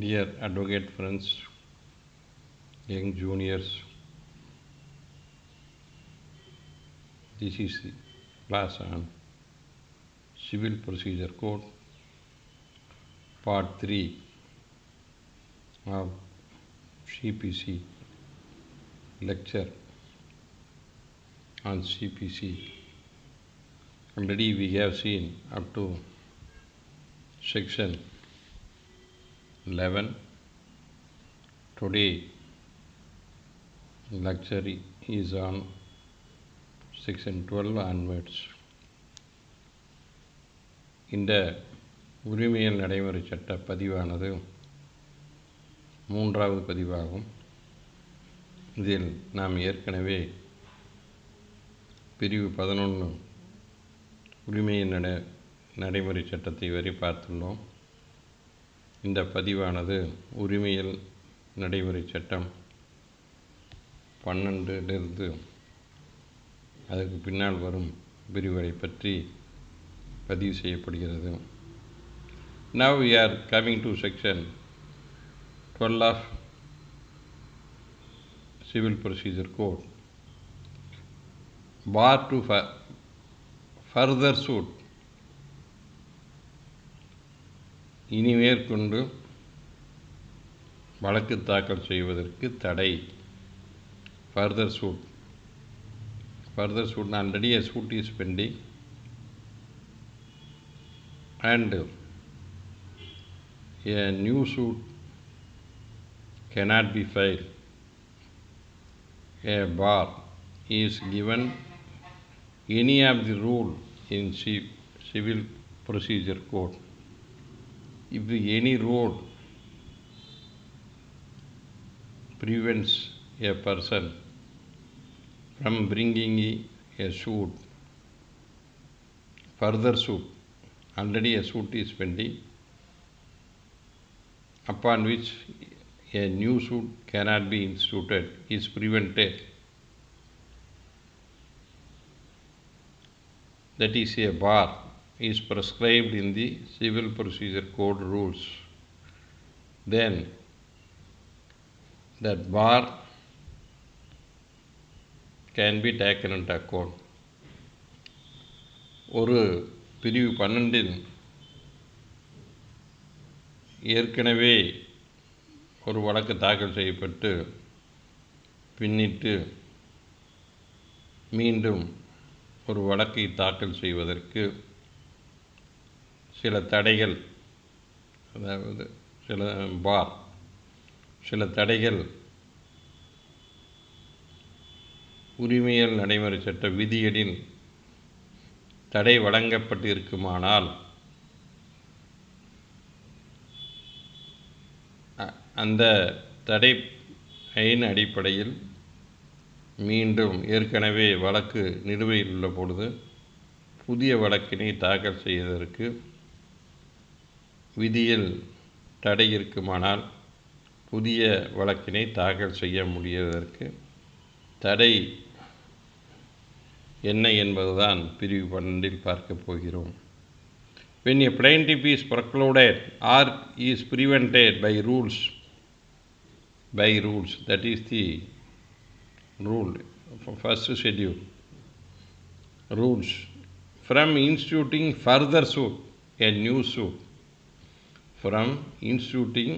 Dear advocate friends, young juniors, this is the class on Civil Procedure Code, Part 3 of CPC lecture on CPC. Already we have seen up to section 11. Today lecture is on section 12 onwards. இந்த உரிமையியல் நடைமுறை சட்ட பதிவானது மூன்றாவது பதிவாகும். இதில் நாம் ஏற்கனவே பிரிவு 11 உரிமையியல் நடைமுறை சட்டத்தை வரை பார்த்துள்ளோம். இந்த பதிவானது உரிமையியல் நடைமுறை சட்டம் 12 அதற்கு பின்னால் வரும் பிரிவுகளை பற்றி பதிவு செய்யப்படுகிறது. Now we are coming to section 12 of Civil Procedure Code. Bar to further suit. இனி மேற்கொண்டு வழக்கு தாக்கல் செய்வதற்கு தடை. Further suit. Further suit, already a suit is pending and a new suit cannot be filed. A bar is given any of the rule in Civil Procedure Code. If any rule prevents a person from bringing a suit, further suit, already a suit is pending, upon which a new suit cannot be instituted, is prevented. That is, a bar is prescribed in the Civil Procedure Code rules. Then that bar can be taken into account. ஒரு பிரிவு 12 ஏற்கனவே ஒரு வழக்கு தாக்கல் செய்யப்பட்டு பின்னிட்டு மீண்டும் ஒரு வழக்கை தாக்கல் செய்வதற்கு சில தடைகள், அதாவது சில தடைகள் உரிமையியல் நடைமுறை சட்ட விதிகளில் தடை வழங்கப்பட்டு இருக்குமானால் அந்த தடையின் அடிப்படையில் மீண்டும் ஏற்கனவே வழக்கு நிலுவையில் உள்ள பொழுது புதிய வழக்கினை தாக்கல் செய்வதற்கு விதியில் தடை இருக்குமானால் புதிய வழக்கினை தாக்கல் செய்ய முடிவதற்கு தடை என்ன என்பதுதான் பிரிவு 12 பார்க்க போகிறோம். When a plaintiff is precluded or is prevented by rules, that is the rule, first schedule, rules, from instituting further suit, a new suit, from instituting,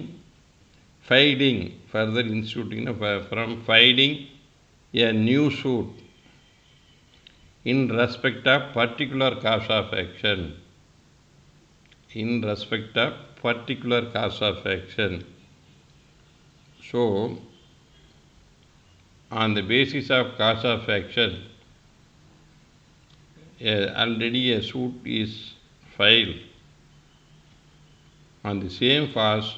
filing, further instituting, from filing a new suit in respect of particular cause of action, in respect of particular cause of action. So, on the basis of cause of action, already a suit is filed. On the same cause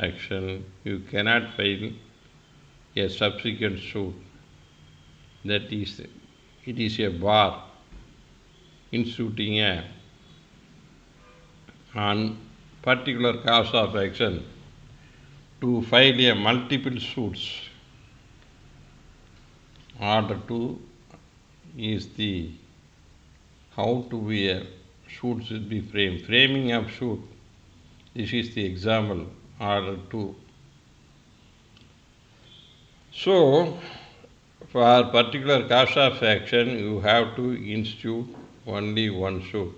action, you cannot file a subsequent suit. That is, it is a bar instituting on particular cause of action to file a multiple suits. Order 2 is the how to be a suit should be framed. Framing of suit. This is the example order 2. So, for particular cause of action, you have to institute only one suit.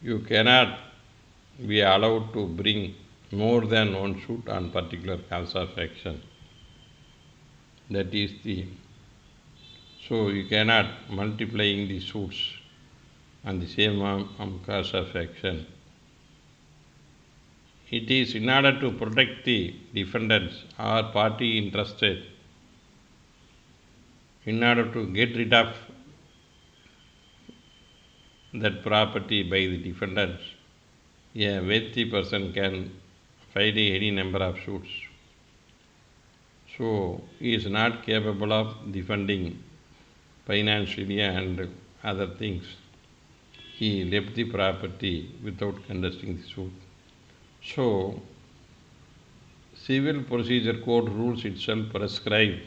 You cannot be allowed to bring more than one suit on particular cause of action. That is the, so you cannot multiplying the suits on the same cause of action. It is in order to protect the defendants or party interested, in order to get rid of that property by the defendants, a wealthy person can file any number of suits. So he is not capable of defending financially and other things. He left the property without contesting the suit. So Civil Procedure Code rules itself prescribe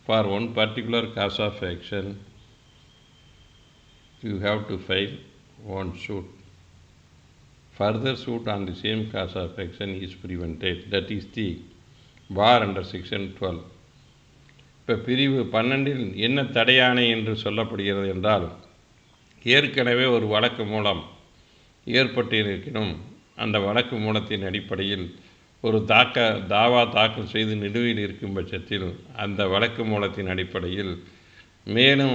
for one particular cause of action, you have to file one suit. Further suit on the same cause of action is prevented. That is the bar under section 12. இப்போ பிரிவு 12இல் என்ன தடையாணை என்று சொல்லப்படுகிறது என்றால், ஏற்கனவே ஒரு வழக்கு மூலம் ஏற்பட்டிருக்கணும். அந்த வழக்கு மூலத்தின் அடிப்படையில் ஒரு தாவா தாக்கல் செய்து நிலுவையில் இருக்கும் பட்சத்தில் அந்த வழக்கு மூலத்தின் அடிப்படையில் மேலும்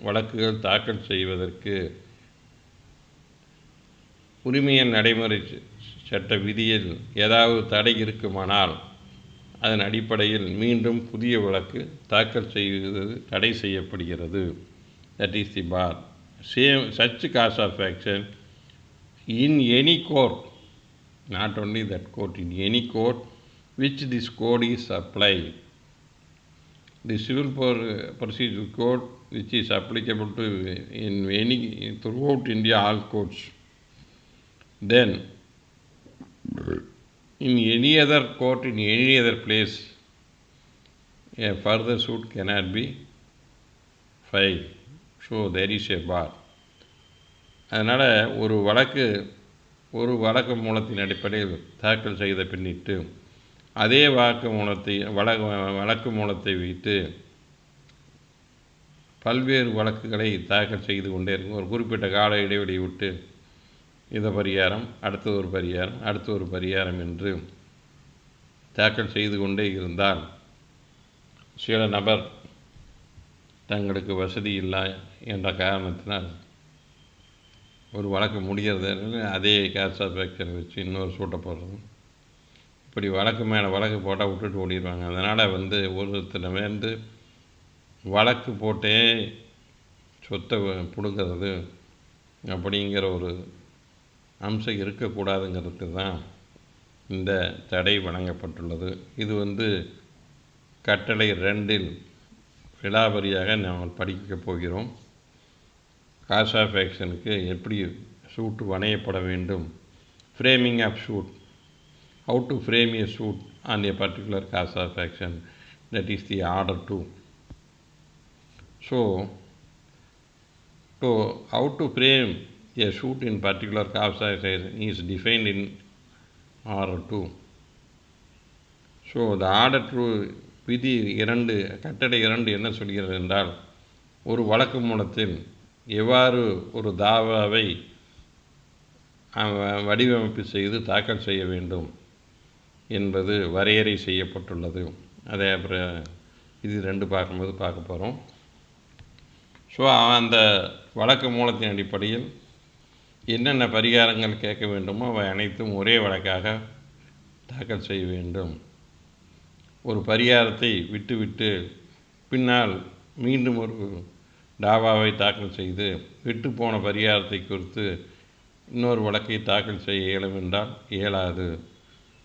வழக்குகள் தாக்கல் செய்வதற்கு உரிமையின் நடைமுறை சட்ட விதியில் ஏதாவது தடை இருக்குமானால் அதன் அடிப்படையில் மீண்டும் புதிய வழக்கு தாக்கல் செய்வது தடை செய்யப்படுகிறது. That is the bar. Such cause of action in any court, not only that court, in any court which this code is applied. The Civil Procedure Code, which is applicable to throughout India, all courts. Then, in any other court, in any other place, a further suit cannot be filed. So there is a bar. அதனால் ஒரு வழக்கு மூலத்தின் அடிப்படையில் தாக்கல் செய்த பின்னிட்டு அதே வழக்கு மூலத்தை வைத்து பல்வேறு வழக்குகளை தாக்கல் செய்து கொண்டே இருக்கும். ஒரு குறிப்பிட்ட கால இடைவெளி விட்டு இந்த பரிகாரம், அடுத்த ஒரு பரிகாரம், அடுத்த ஒரு பரிகாரம் என்று தாக்கல் செய்து கொண்டே இருந்தால் சில நபர் தங்களுக்கு வசதி இல்லை என்ற காரணத்தினால் ஒரு வழக்கு முடிகிறது, அதே கேஸ் ஆஃப் ஆக்ஷன் வச்சு இன்னொரு சூட்டை போடுறது, இப்படி வழக்கு மேலே வழக்கு போட்டால் விட்டுட்டு ஓடிடுவாங்க. அதனால் ஒருத்தர் வழக்கு போட்டே சொத்தை பிடுங்கிறது அப்படிங்கிற ஒரு அம்சம் இருக்கக்கூடாதுங்கிறதுக்கு தான் இந்த தடை வழங்கப்பட்டுள்ளது. இது கட்டளை 2இல் விலாவரியாக நாம் படிக்கப் போகிறோம். காஸ் ஆஃப் ஆக்ஷனுக்கு எப்படி சூட்டு வணையப்பட வேண்டும், framing of suit, how to frame a suit on a particular cause of action, that is the order 2. So how to frame a suit in particular cause of action is defined in order 2. So the order 2 விதி 2 கட்டளை 2 என்ன சொல்கிறது என்றால், ஒரு வழக்கு மூலத்தில் எவ்வாறு ஒரு தாவாவை வடிவமைப்பு செய்து தாக்கல் செய்ய வேண்டும் என்பது வரையறை செய்யப்பட்டுள்ளது. அதை அப்புறம் இது 2 பார்க்க போகிறோம். ஸோ அந்த வழக்கு மூலத்தின் அடிப்படையில் என்னென்ன பரிகாரங்கள் கேட்க வேண்டுமோ அவை அனைத்தும் ஒரே வழக்காக தாக்கல் செய்ய வேண்டும். ஒரு பரிகாரத்தை விட்டுவிட்டு பின்னால் மீண்டும் ஒரு தாவாவை தாக்கல் செய்து விட்டு போன பரிகாரத்தை குறித்து இன்னொரு வழக்கை தாக்கல் செய்ய இயலும் என்றால் இயலாது.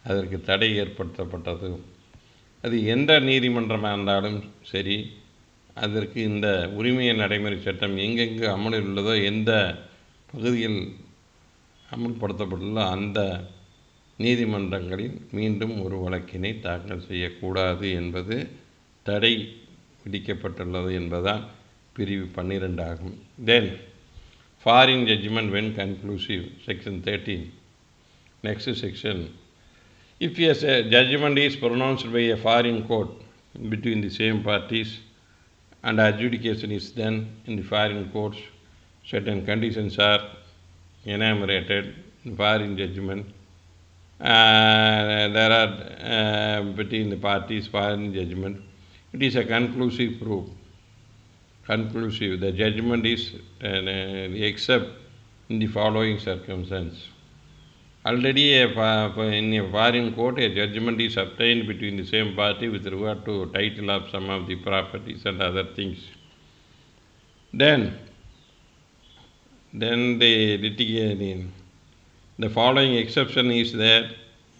அதற்கு தடை ஏற்படுத்தப்பட்டது. அது எந்த நீதிமன்றமாக இருந்தாலும் சரி, அதற்கு இந்த உரிமைய நடைமுறை சட்டம் எங்கெங்கு அமலில் உள்ளதோ, எந்த பகுதியில் அமல்படுத்தப்பட்டுள்ளதோ அந்த நீதிமன்றங்களில் மீண்டும் ஒரு வழக்கினை தாக்கல் செய்யக்கூடாது என்பது தடை விதிக்கப்பட்டுள்ளது என்பதால் பிரிவு 12 ஆகும். Then foreign judgement when conclusive, section 13. Next section. If a judgment is pronounced by a foreign court between the same parties and adjudication is done in the foreign courts, certain conditions are enumerated in foreign judgment. There are between the parties foreign judgment. It is a conclusive proof. Conclusive. The judgment is except in the following circumstance. Already in a foreign court, a judgment is obtained between the same party with regard to title of some of the properties and other things. Then the litigation, the following exception is that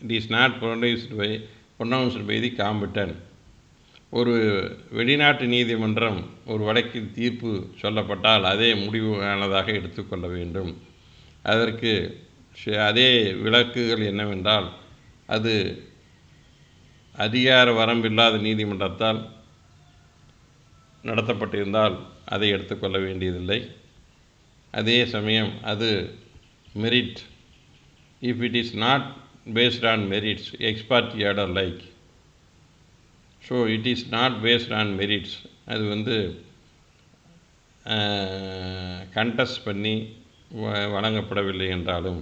it is not pronounced by the competent. ஒரு வெளிநாட்டு நீதிமன்றம் ஒரு வழக்கில் தீர்ப்பு சொல்லப்பட்டால் அதே முடிவானதாக எடுத்துக்கொள்ள வேண்டும். அதற்கு அதே விலக்குகள் என்னவென்றால், அது அதிகார வரம்பில்லாத நீதிமன்றத்தால் நடத்தப்பட்டிருந்தால் அதை எடுத்துக்கொள்ள வேண்டியதில்லை. அதே சமயம் அது merit, if it is not based on merits, X party order like, so it is not based on merits, அது கண்டெஸ்ட் பண்ணி வழங்கப்படவில்லை என்றாலும்,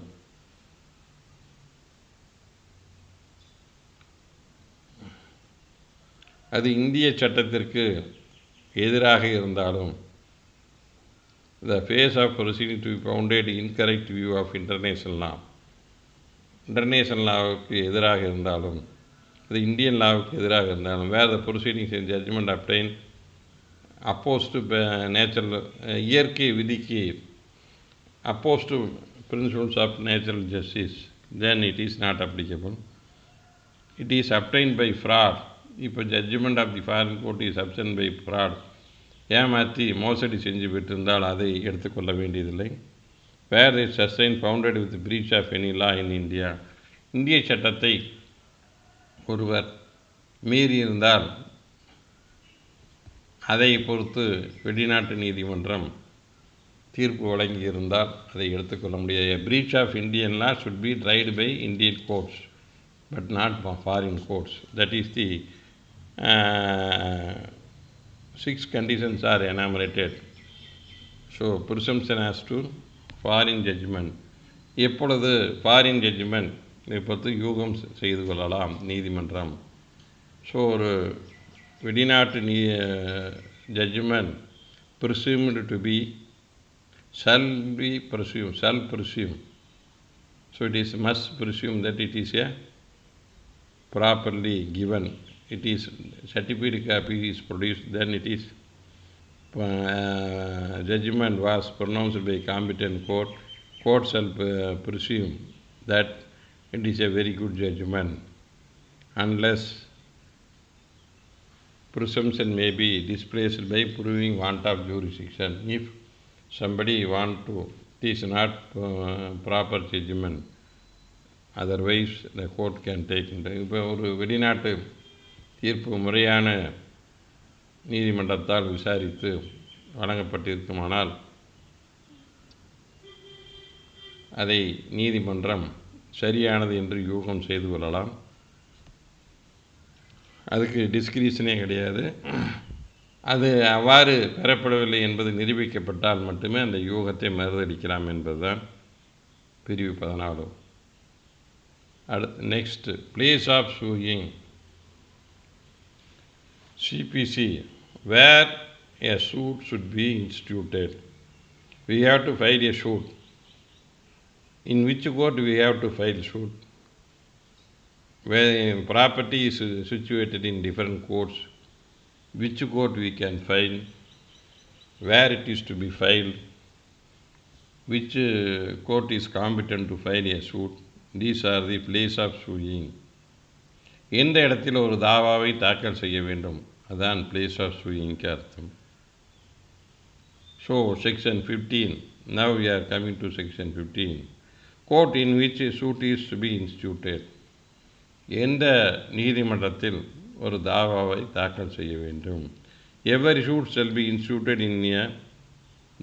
அது இந்திய சட்டத்திற்கு எதிராக இருந்தாலும், the phase of proceeding to be founded incorrect view of international law, international லாவுக்கு எதிராக இருந்தாலும், அது இந்தியன் லாவுக்கு எதிராக இருந்தாலும், where the proceedings in judgment obtained opposed to natural, இயற்கை விதிக்கு opposed to principles of natural justice, then it is not applicable. It is obtained by fraud. இப்போ judgement of the foreign court is obtained by fraud, ஏமாற்றி மோசடி செஞ்சு விட்டிருந்தால் அதை எடுத்துக்கொள்ள வேண்டியதில்லை. Where it sustain founded with breach of any law in India, இந்திய சட்டத்தை ஒருவர் மீறியிருந்தால் அதை பொறுத்து வெளிநாட்டு நீதிமன்றம் தீர்ப்பு வழங்கியிருந்தால் அதை எடுத்துக்கொள்ள முடியாது. Breach of Indian law should be tried by Indian courts but not foreign courts. That is the 6 conditions are enumerated. So presumption as to foreign judgment. எப்பொழுது ஃபாரின் ஜட்ஜ்மெண்ட் இதை பொறுத்து யூகம் செய்து கொள்ளலாம் நீதிமன்றம். ஸோ ஒரு வெளிநாட்டு judgement presumed to be, shall presume. So it is must presume that it is a properly given. It is certificate copy is produced, then it is judgment was pronounced by competent court. Court shall presume that it is a very good judgment, unless presumption may be displaced by proving want of jurisdiction. If somebody want to, it is not proper judgment, otherwise the court can take it. இப்போ ஒரு வெளிநாட்டு தீர்ப்பு முறையான நீதிமன்றத்தால் விசாரித்து வழங்கப்பட்டிருக்குமானால் அதை நீதிமன்றம் சரியானது என்று யூகம் செய்து கொள்ளலாம். அதுக்கு டிஸ்கிரிஷனே கிடையாது. அது அவ்வாறு பெறப்படவில்லை என்பது நிரூபிக்கப்பட்டால் மட்டுமே அந்த யூகத்தை மறுதளிக்கலாம் என்பதுதான் பிரிவு 14. அடுத்து next, place of suing. CPC, where a suit should be instituted. We have to file a suit. In which court we have to file suit? Where property is situated in different courts, which court we can file, where it is to be filed, which court is competent to file a suit. These are the place of suing. எந்த இடத்தில் ஒரு தாவாவை தாக்கல் செய்ய வேண்டும், அதான் place of சூயிங்க்கு அர்த்தம். So section 15, now we are coming to section 15. Court in which a suit is to be instituted. எந்த நீதிமன்றத்தில் ஒரு தாவாவை தாக்கல் செய்ய வேண்டும். Every suit shall be instituted in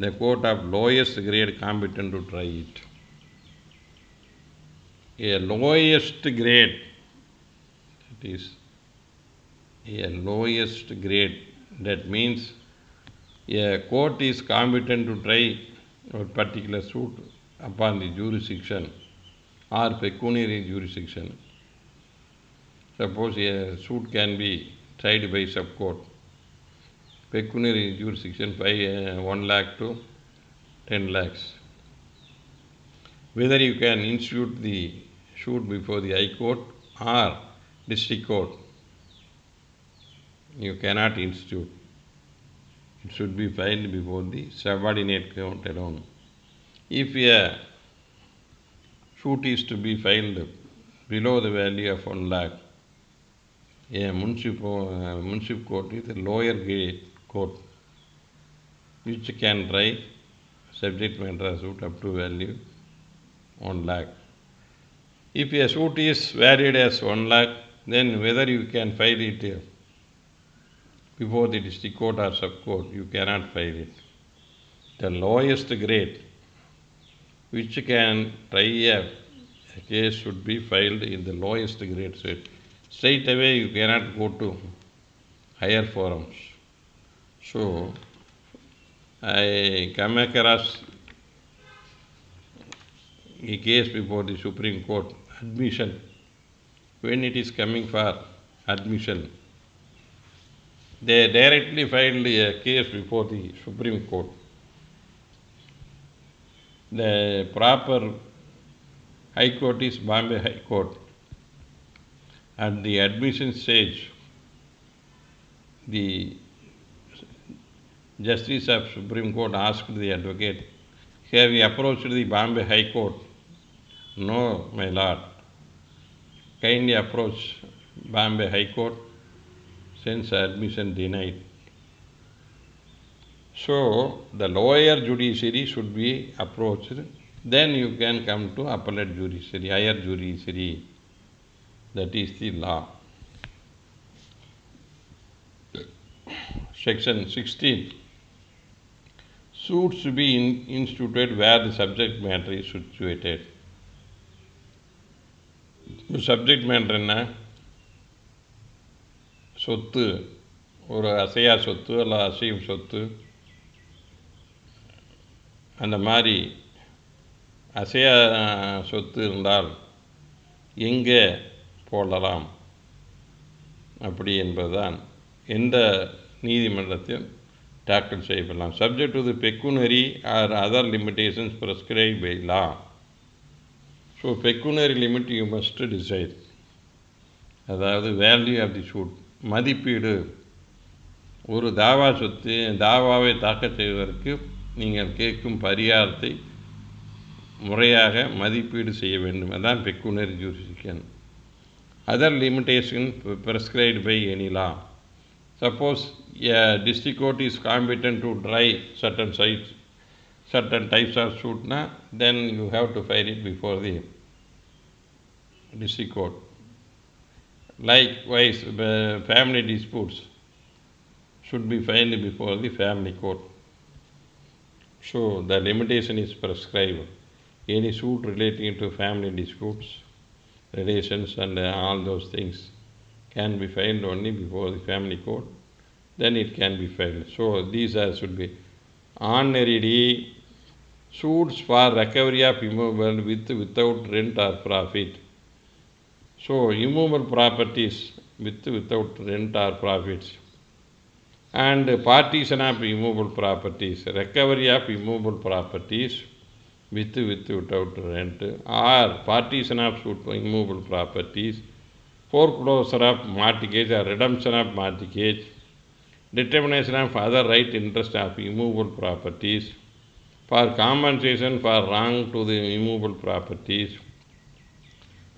the court of lowest grade competent to try it. a lowest grade, it is a lowest grade. That means a court is competent to try a particular suit upon the jurisdiction or pecuniary jurisdiction. Suppose a suit can be tried by subcourt, pecuniary jurisdiction by 1 lakh to 10 lakhs. Whether you can institute the suit before the High Court or District Court, you cannot institute. It should be filed before the subordinate court alone. If a suit is to be filed below the value of 1 lakh, a municipal court is a lower grade court which can try subject matter suit up to value 1 lakh. If a suit is valued as 1 lakh, then whether you can file it before the district court or subcourt, you cannot file it. The lowest grade which can try a case should be filed in the lowest grade. So straight away you cannot go to higher forums. So I come across a case before the Supreme Court, admission. When it is coming for admission, they directly filed a case before the Supreme Court. The proper High Court is Bombay High Court. At the admission stage, the Justice of Supreme Court asked the advocate, "Have you approached the Bombay High Court?" "No, my lord." "Kindly approach Bombay High Court since admission denied." So the lower judiciary should be approached. Then you can come to appellate judiciary, higher judiciary. That is the law. Section 16. Suits to be instituted where the subject matter is situated. Subject matter என்ன? சொத்து, ஒரு அசையா சொத்து அல்ல அசையும் சொத்து, அந்த மாதிரி அசையா சொத்து இருந்தால் எங்கே போடலாம் அப்படி என்பதுதான் எந்த நீதிமன்றத்தில் tackle செய்யப்படலாம். Subject to the pecuniary or other limitations prescribed by law. So pecuniary limit you must decide. அதாவது வேல்யூ ஆஃப் தி சூட், மதிப்பீடு. ஒரு தாவா சொத்து தாவாவை தாக்கல் செய்வதற்கு நீங்கள் கேட்கும் பரிகாரத்தை முறையாக மதிப்பீடு செய்ய வேண்டும். அதான் pecuniary jurisdiction. Other limitation prescribed by any law. Suppose a district court is competent to try certain types of suit, then you have to file it before the district court. Likewise, family disputes should be filed before the family court. So the limitation is prescribed. Any suit relating to family disputes, relations and all those things can be filed only before the family court. Then it can be filed. So these should be ordinarily suits for recovery of immovable without rent or profit. So immovable properties without rent or profits, and partition of immovable properties, recovery of immovable properties without rent, or partition of immovable properties, foreclosure of mortgage or redemption of mortgage, determination of other right interest of immovable properties, for compensation for wrong to the immovable properties,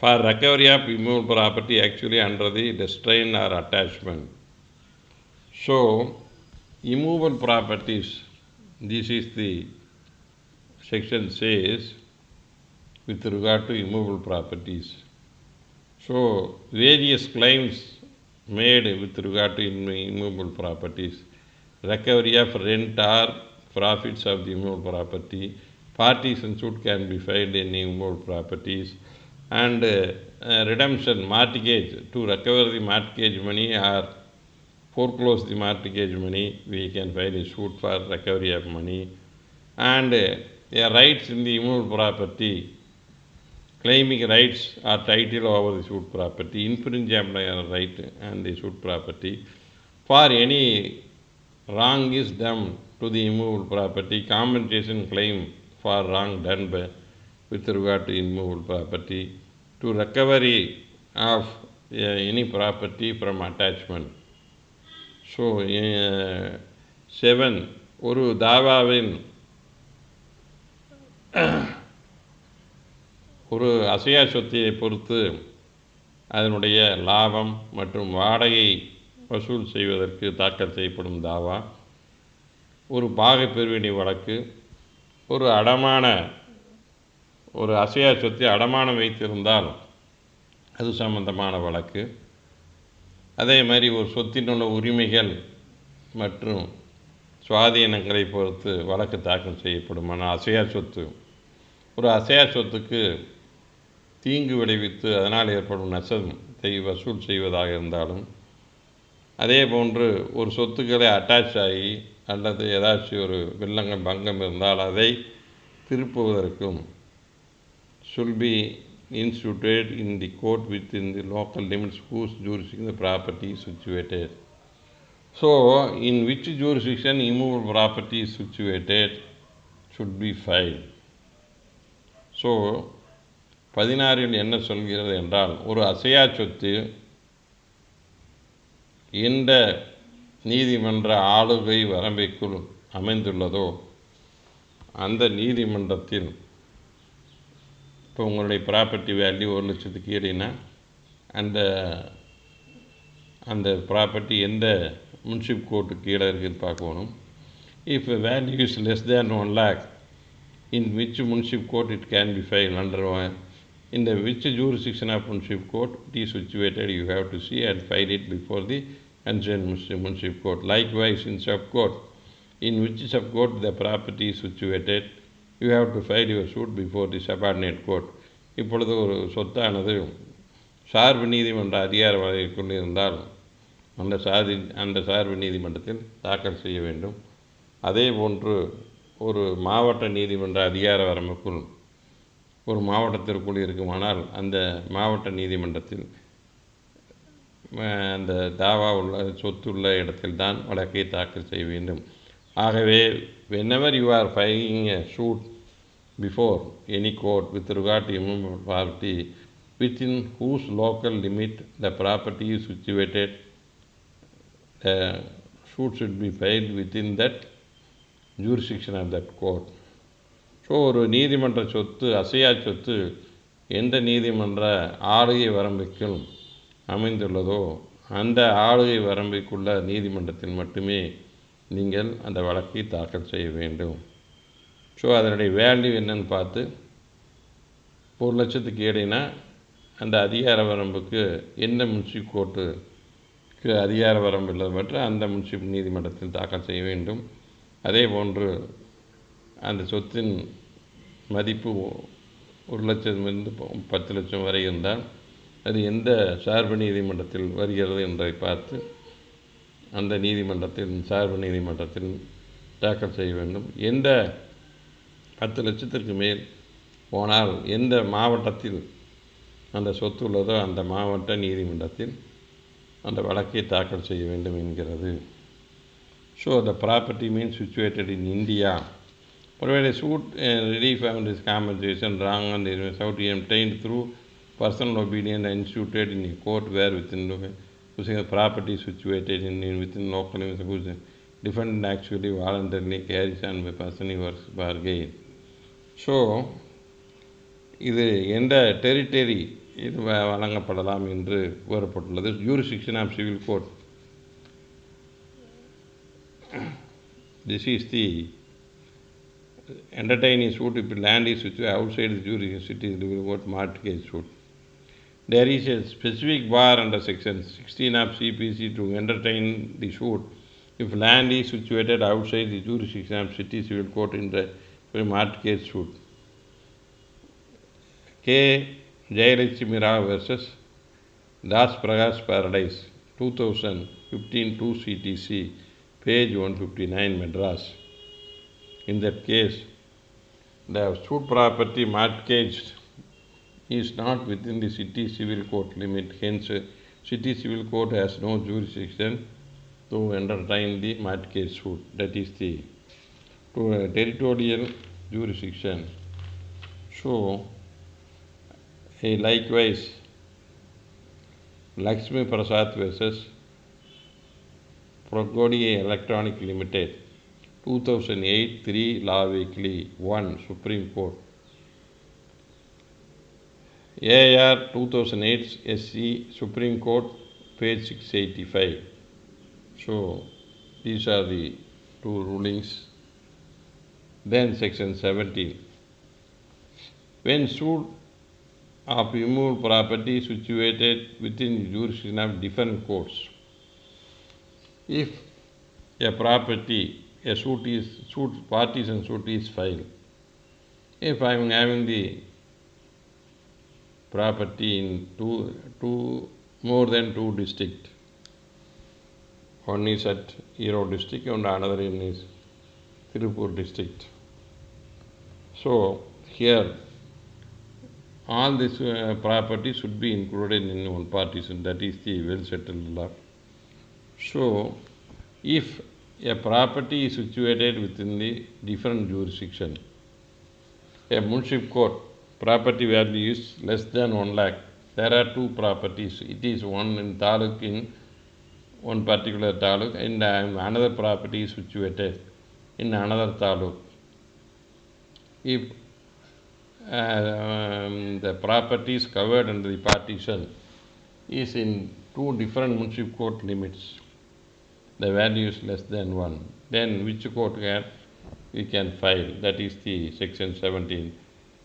for recovery of immovable property actually under the distrain or attachment. So immovable properties, this is the section says with regard to immovable properties. So various claims made with regard to immovable properties, recovery of rent or profits of the immovable property, partition suit can be filed in immovable properties, and redemption, mortgage, to recover the mortgage money or foreclose the mortgage money, we can file a suit for recovery of money. And rights in the immovable property, claiming rights or title over the suit property, infringe employer right and the suit property. For any wrong is done to the immovable property, compensation claim for wrong done by, with regard to immovable property, to recovery of any property from attachment. So 7, ஒரு தாவாவின் ஒரு அசையா சொத்தை பொறுத்து அதனுடைய லாபம் மற்றும் வாடகை வசூல் செய்வதற்கு தாக்கல் செய்யப்படும் தாவா, ஒரு பாகை பிரிவினை வழக்கு, ஒரு அடமான ஒரு அசையா சொத்தை அடமானம் வைத்திருந்தால் அது சம்பந்தமான வழக்கு, அதே மாதிரி ஒரு சொத்தினுள்ள உரிமைகள் மற்றும் சுவாதீனங்களை பொறுத்து வழக்கு தாக்கல் செய்யப்படும். ஆனால் அசையா சொத்து, ஒரு அசையா சொத்துக்கு தீங்கு விளைவித்து அதனால் ஏற்படும் நஷ்டத்தை வசூல் செய்வதாக இருந்தாலும், அதே போன்று ஒரு சொத்துக்களை அட்டாச் ஆகி அல்லது ஏதாச்சும் ஒரு வில்லங்கம் பங்கம் இருந்தால் அதை திருப்புவதற்கும் should be instituted in the court within the local limits whose jurisdiction the property is situated. So, in which jurisdiction immovable property is situated should be filed. So, 16 என்ன சொல்கிறது என்றால், ஒரு அசையா சொத்து எந்த நீதிமன்ற ஆளுகை வரம்பிற்குள் அமைந்துள்ளதோ அந்த நீதிமன்றத்தில், இப்போ உங்களுடைய ப்ராப்பர்ட்டி வேல்யூ 1,00,000 கீழேனா அந்த ப்ராப்பர்ட்டி எந்த முன்சிப் கோர்ட்டுக்கு கீழே இருக்குதுன்னு பார்க்கணும். If value is less than 1 lakh, in which municipal court it can be filed under in the which jurisdiction of municipal court it is situated, you have to see and file it before the concerned municipal court. Likewise, in sub court, in which sub court the property is situated, you have to file your suit before the subordinate court. இப்பொழுது ஒரு சொத்தானது சார்பு நீதிமன்ற அதிகார வகைக்குள் இருந்தால் அந்த சார்பு நீதிமன்றத்தில் தாக்கல் செய்ய வேண்டும். அதே போன்று ஒரு மாவட்ட நீதிமன்ற அதிகார வரம்புக்குள் ஒரு மாவட்டத்திற்குள் இருக்குமானால் அந்த மாவட்ட நீதிமன்றத்தில் அந்த தாவா உள்ள சொத்துள்ள இடத்தில் தான் வழக்கை தாக்கல் செய்ய வேண்டும். ஆகவே whenever you are filing a suit before any court with regard to immovable property within whose local limit the property is situated, the suit should be filed within that jurisdiction of that court. So ஒரு நீதிமன்ற சொத்து, அசையா சொத்து எந்த நீதிமன்ற ஆளுகை வரம்பிற்குள் அமைந்துள்ளதோ அந்த ஆளுகை வரம்பிற்குள்ள நீதிமன்றத்தில் மட்டுமே நீங்கள் அந்த வழக்கை தாக்கல் செய்ய வேண்டும். ஸோ அதனுடைய வேல்யூ என்னன்னு பார்த்து 1,00,000 ஏடினா அந்த அதிகார வரம்புக்கு எந்த முன்சிப் கோர்ட்டுக்கு அதிகார வரம்பு இல்லை பற்றி அந்த முன்சிப் நீதிமன்றத்தில் தாக்கல் செய்ய வேண்டும். அதே போன்று அந்த சொத்தின் மதிப்பு 1,00,000 10,00,000 வரை இருந்தால் அது எந்த சார்பு நீதிமன்றத்தில் வருகிறது என்பதை பார்த்து அந்த நீதிமன்றத்தில் சார்பு நீதிமன்றத்தில் தாக்கல் செய்ய வேண்டும். எந்த 10,00,000 மேல் போனால் எந்த மாவட்டத்தில் அந்த சொத்து உள்ளதோ அந்த மாவட்ட நீதிமன்றத்தில் அந்த வழக்கை தாக்கல் செய்ய வேண்டும் என்கிறது. So the property means situated in India. Provide a suit relief and compensation wrong and shall be obtained through personal obedience and instituted in a court where within the property situated within local limits whose defendant actually voluntarily carries on by personally works bargain. So இது எந்த territory இது வழங்கப்படலாம் என்று கூறப்பட்டுள்ளது. Jurisdiction of civil court, this is the entertaining suit if land is situated outside the jurisdiction is civil court mortgage suit. There is a specific bar under section 16 of CPC to entertain the suit if land is situated outside the jurisdiction of city civil court in the mortgage suit. K Jayalakshmi Rao versus Das Prakash Paradise, 2015 2 CTC, page 159, Madras. In that case, the suit property mortgaged is not within the city civil court limit, hence city civil court has no jurisdiction to entertain the mortgage suit. That is the territorial jurisdiction. So, likewise, Lakshmi Prasad versus Progodi Electronic Limited, 2008 3 Law Weekly 1, Supreme Court. AR 2008 SC, Supreme Court, page 685. So, these are the two rulings. Then section 17. When suit of immovable property situated within the jurisdiction of different courts, if a property, parties and suit is filed, if I am having the property in more than two districts, one is at Erode district and another is Tirupur district. So here all this property should be included in one partition, that is the well settled law. So if a property is situated within the different jurisdiction, a munship court property value is less than 1 lakh. There are two properties. It is one in taluk, in one particular taluk, and another property is situated in another taluk. If the property is covered under the partition is in two different munship court limits, the value is less than 1, then which court we can file? That is the section 17.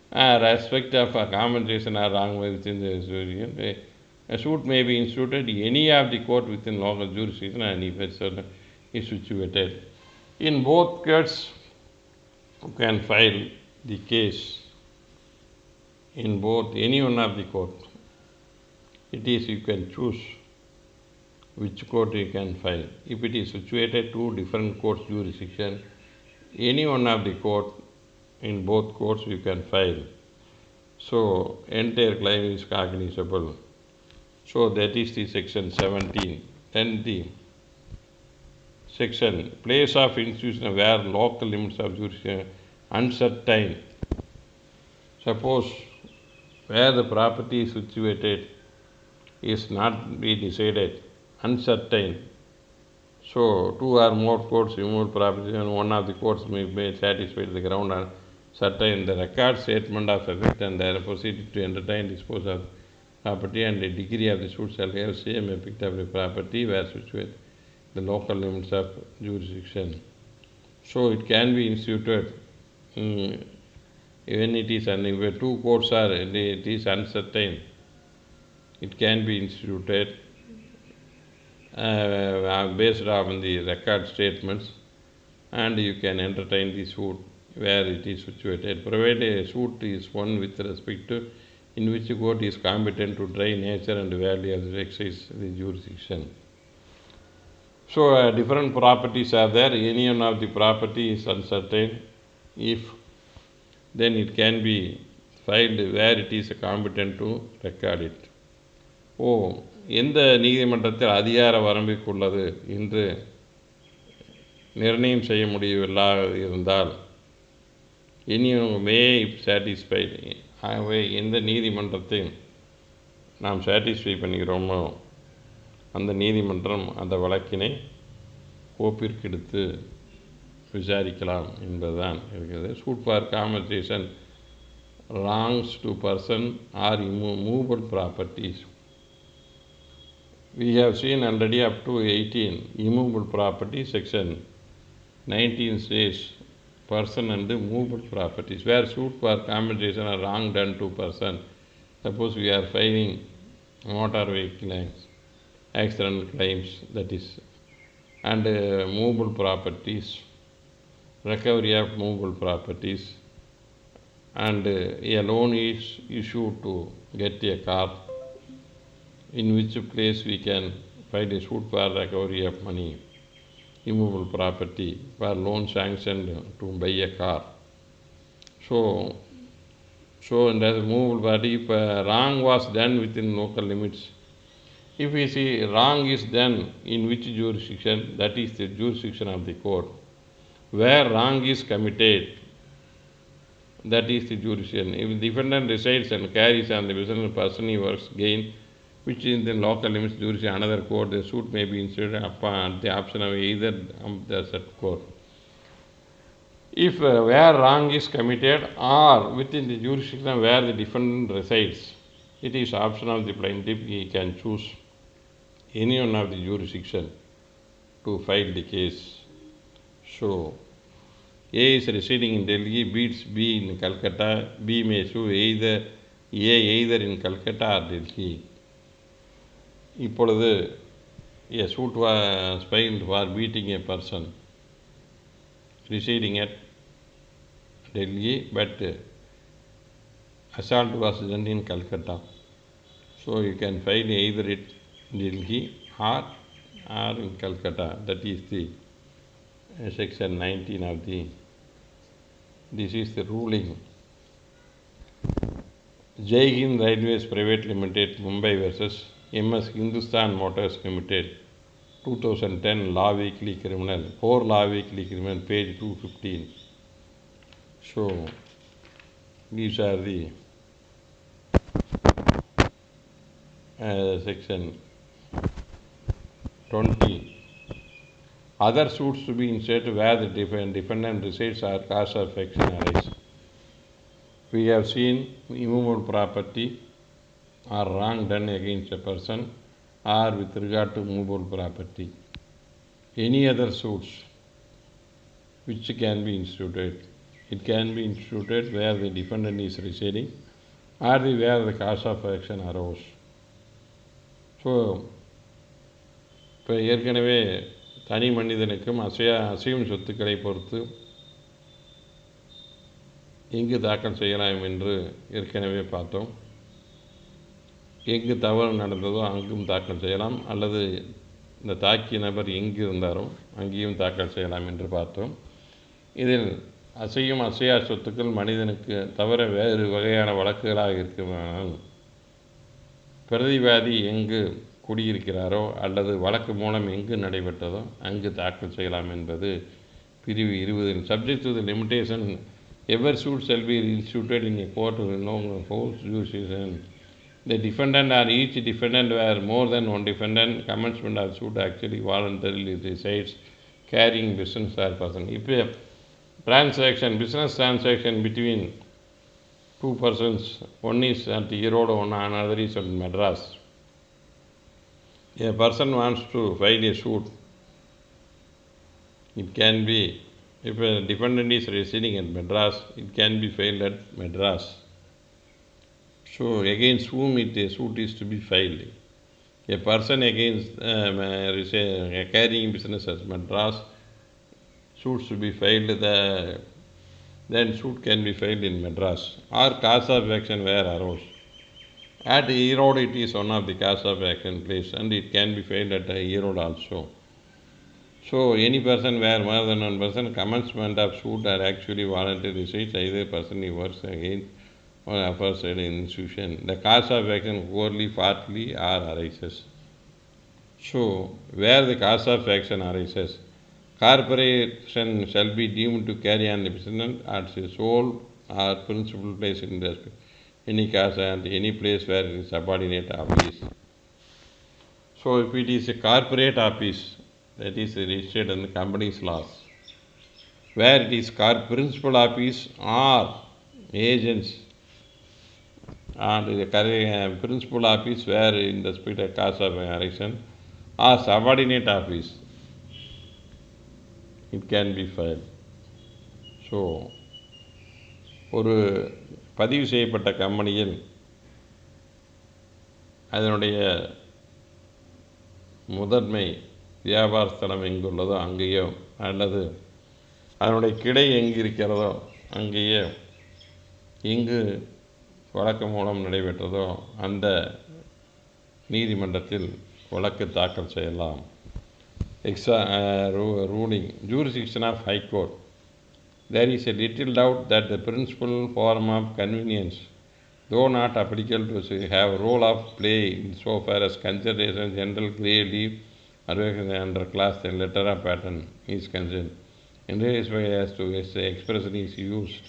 Respect of compensation or wrong within the jurisdiction, a suit may be instituted any of the court within local jurisdiction and if it's is situated. In both courts, you can file the case in both, any one of the court. It is, you can choose which court you can file. If it is situated to different courts jurisdiction, any one of the court, in both courts you can file. So entire claim is cognizable. So that is the section 17. Then the section place of institution where local limits of jurisdiction uncertain. Suppose where the property is situated is not be decided, uncertain. So two or more courts remove property and one of the courts may be satisfied the ground are certain. The record statement of effect and they are proceeded to entertain, dispose of property, and the degree of the suit shall have same effect of the property where situated the local limits of jurisdiction. So it can be instituted when it is, and if two courts are, it is uncertain, it can be instituted based on the record statements, and you can entertain the suit where it is situated, provided a suit is won with respect to in which court is competent to try nature and value of the exercise the jurisdiction. So different properties are there, any one of the property is uncertain, if then it can be filed where it is competent to record it. எந்த நீதிமன்றத்தில் அதிகார வரம்பிற்கு உள்ளது என்று நிர்ணயம் செய்ய முடியவில்லாத இருந்தால் any may if satisfied, ஆகவே எந்த நீதிமன்றத்தை நாம் சாட்டிஸ்ஃபை பண்ணுகிறோமோ அந்த நீதிமன்றம் அந்த வழக்கினை கோப்பிற்கு எடுத்து விசாரிக்கலாம் என்பதுதான் இருக்கிறது. Suit for compensation wrongs to person or immovable properties. We have seen already up to 18 immovable property. Section 19 says person and movable properties where suit for compensation or wrong done to person. Suppose we are filing motor vehicle accident claims, that is, and movable properties, recovery of movable properties, and a loan is issued to get a car, in which place we can file a suit for recovery of money, immovable property, for loan sanctioned to buy a car. So in the movable body, if wrong was done within local limits, if we see wrong is done in which jurisdiction, that is the jurisdiction of the court. Where wrong is committed, that is the jurisdiction. If the defendant resides and carries on the business person he works gain, which is in the local limits jurisdiction another court, the suit may be instituted upon the option of either of the said court. If where wrong is committed or within the jurisdiction where the defendant resides, it is option of the plaintiff, he can choose any one of the jurisdiction to file the case. So A is residing in Delhi, beats B in Calcutta. B may sue either in Calcutta or Delhi. இப்பொழுது a suit was filed for beating a person residing at Delhi, but assault was done in Calcutta. So you can file either at Delhi or in Calcutta. That is the section 19 of this is the ruling. Jai Hind Railways Private Limited, Mumbai versus MS Hindustan Motors Limited, 2010 Law Weekly Criminal, 4 Law Weekly Criminal, page 215. So these are the section 20. Other suits to be inserted where the defendant resides or cause of action arise. We have seen immovable property or wrong done against a person or with regard to movable property. Any other suits which can be instituted. It can be instituted where the defendant is residing or where the cause of action arose. So இப்போ ஏற்கனவே தனி மனிதனுக்கும் அசையும் சொத்துக்களை பொறுத்து எங்கு தாக்கல் செய்யலாம் என்று ஏற்கனவே பார்த்தோம். எங்கு தவறு நடந்ததோ அங்கும் தாக்கல் செய்யலாம், அல்லது இந்த தாக்கிய நபர் எங்கு இருந்தாரோ அங்கேயும் தாக்கல் செய்யலாம் என்று பார்த்தோம். இதில் அசையும் அசையா சொத்துக்கள் மனிதனுக்கு தவிர வேறு வகையான வழக்குகளாக இருக்குமானால் பிரதிவாதி எங்கு குடியிருக்கிறாரோ அல்லது வழக்கு மூலம் எங்கு நடைபெற்றதோ அங்கு தாக்கல் செய்யலாம் என்பது பிரிவு 20. Subject to the limitation, ever suit shall be instituted in a court with no force jurisdiction. The defendant or each defendant were more than one defendant, commencement of suit actually voluntarily resides carrying business or person. If a business transaction between two persons, one is at Erode, another is at Madras. A person wants to file a suit. It can be, if a defendant is residing at Madras, it can be filed at Madras. So against whom the suit is to be filed? A person against carrying business at Madras, suits to be filed, then suit can be filed in Madras. Or cause of action where arose. At Erode it is one of the cause of action place, and it can be filed at Erode also. So any person where more than one person, commencement of suit are actually voluntary resides, either person he works against or offers an institution. The cause of action wholly, partly or arises. So where the cause of action arises, corporation shall be deemed to carry on the business at its sole or principal place in respect any cause and any place where it is subordinate office. So if it is a corporate office, that is registered in the company's laws, where it is principal office or agents, and the principal office where in the respect of cause of action or subordinate office, it can be filed. So ஒரு பதிவு செய்யப்பட்ட கம்பெனியில் அதனுடைய முதன்மை வியாபார ஸ்தலம் எங்குள்ளதோ அங்கேயோ அல்லது அதனுடைய கிளை எங்கு இருக்கிறதோ அங்கேயே எங்கு வழக்கு மூலம் நடைபெற்றதோ அந்த நீதிமன்றத்தில் வழக்கு தாக்கல் செய்யலாம். Ruling. Jurisdiction of High Court. There is a little doubt that the principal forum of convenience, though not applicable to have a role of play insofar as consideration general grave leave under class letter of pattern is concerned, in various ways as to its expression is used,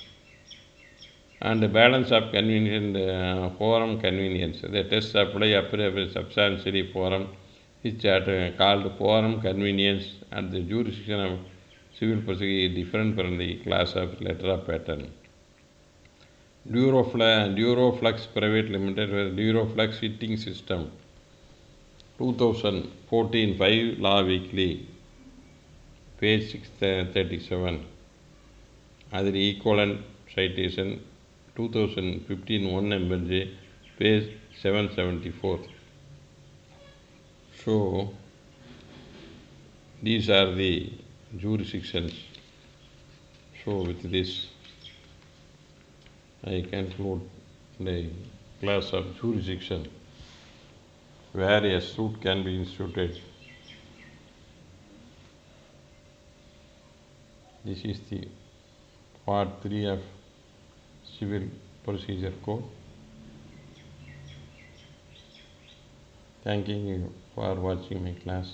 and the balance of convenience forum convenience. The tests apply substantially forum which are called forum convenience and the jurisdiction of civil procedure is different from the class of letter of pattern. Duroflux Private Limited, Duroflux Heating System, 2014 5 Law Weekly, page 637. Other equivalent citation 2015 1 MLJ, page 774. So these are the jurisdictions. So with this I conclude the class of jurisdiction where a suit can be instituted. This is the part 3 of Civil Procedure Code. Thanking you for watching my class.